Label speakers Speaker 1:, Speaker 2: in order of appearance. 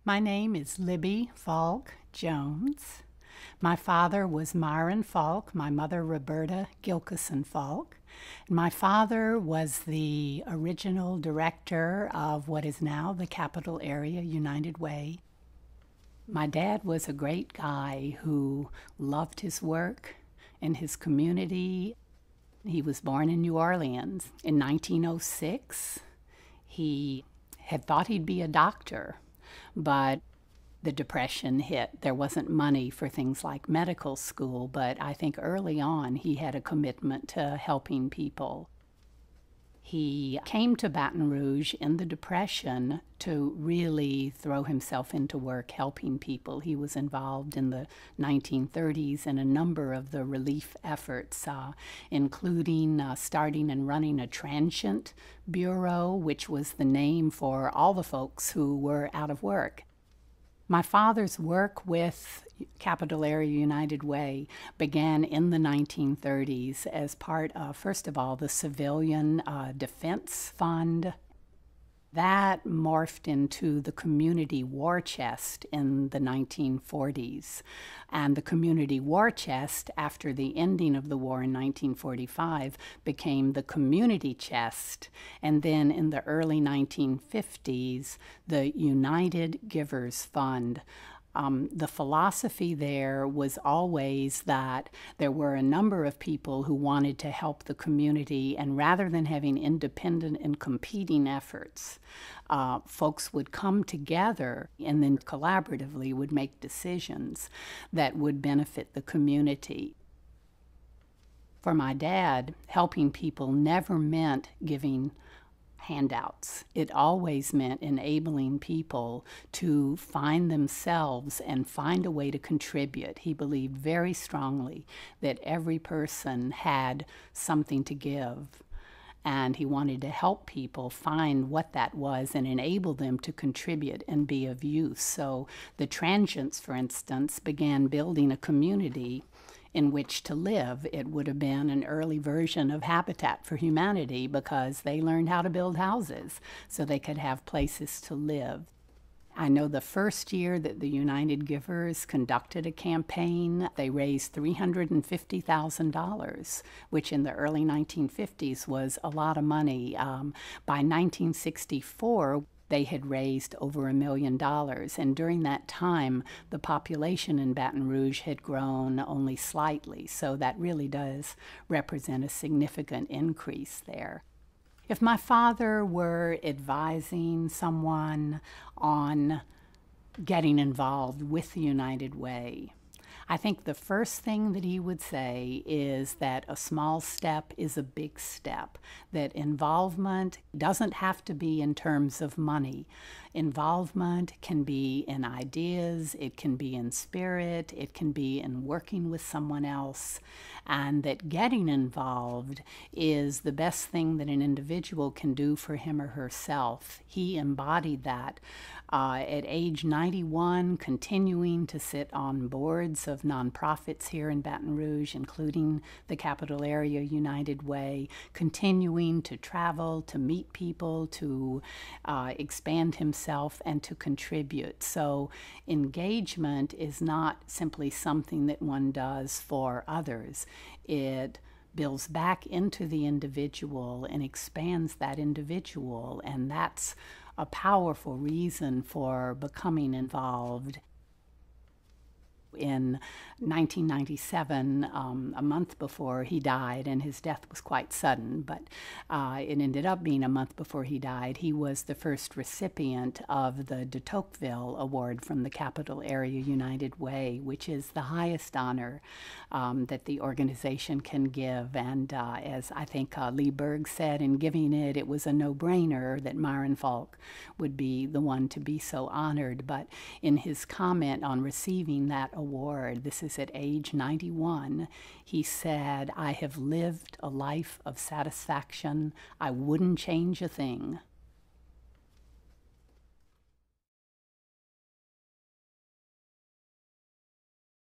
Speaker 1: My name is Libby Falk Jones. My father was Myron Falk, my mother Roberta Gilkison Falk. My father was the original director of what is now the Capital Area United Way. My dad was a great guy who loved his work and his community. He was born in New Orleans in 1906. He had thought he'd be a doctor, but the Depression hit. There wasn't money for things like medical school, but I think early on he had a commitment to helping people. He came to Baton Rouge in the Depression to really throw himself into work helping people. He was involved in the 1930s in a number of the relief efforts, including starting and running a transient bureau, which was the name for all the folks who were out of work. My father's work with Capital Area United Way began in the 1930s as part of, first of all, the Civilian Defense Fund. That morphed into the Community War Chest in the 1940s. And the Community War Chest, after the ending of the war in 1945, became the Community Chest. And then in the early 1950s, the United Givers Fund. The philosophy there was always that there were a number of people who wanted to help the community, and rather than having independent and competing efforts, folks would come together and then collaboratively would make decisions that would benefit the community. For my dad, helping people never meant giving handouts. It always meant enabling people to find themselves and find a way to contribute. He believed very strongly that every person had something to give, and he wanted to help people find what that was and enable them to contribute and be of use. So the transients, for instance, began building a community in which to live. It would have been an early version of Habitat for Humanity because they learned how to build houses so they could have places to live. I know the first year that the United Givers conducted a campaign, they raised $350,000, which in the early 1950s was a lot of money. By 1964, they had raised over $1 million, and during that time, the population in Baton Rouge had grown only slightly, so that really does represent a significant increase there. If my father were advising someone on getting involved with the United Way, I think the first thing that he would say is that a small step is a big step, that involvement doesn't have to be in terms of money. Involvement can be in ideas, it can be in spirit, it can be in working with someone else, and that getting involved is the best thing that an individual can do for him or herself. He embodied that at age 91, continuing to sit on boards of nonprofits here in Baton Rouge, including the Capital Area United Way, continuing to travel, to meet people, to expand himself, and to contribute. So engagement is not simply something that one does for others. It builds back into the individual and expands that individual, and that's a powerful reason for becoming involved. In 1997, a month before he died, and his death was quite sudden, but it ended up being a month before he died, he was the first recipient of the de Tocqueville Award from the Capital Area United Way, which is the highest honor that the organization can give. And as I think Lee Berg said in giving it, it was a no-brainer that Myron Falk would be the one to be so honored. But in his comment on receiving that award, this is at age 91, he said, "I have lived a life of satisfaction. I wouldn't change a thing."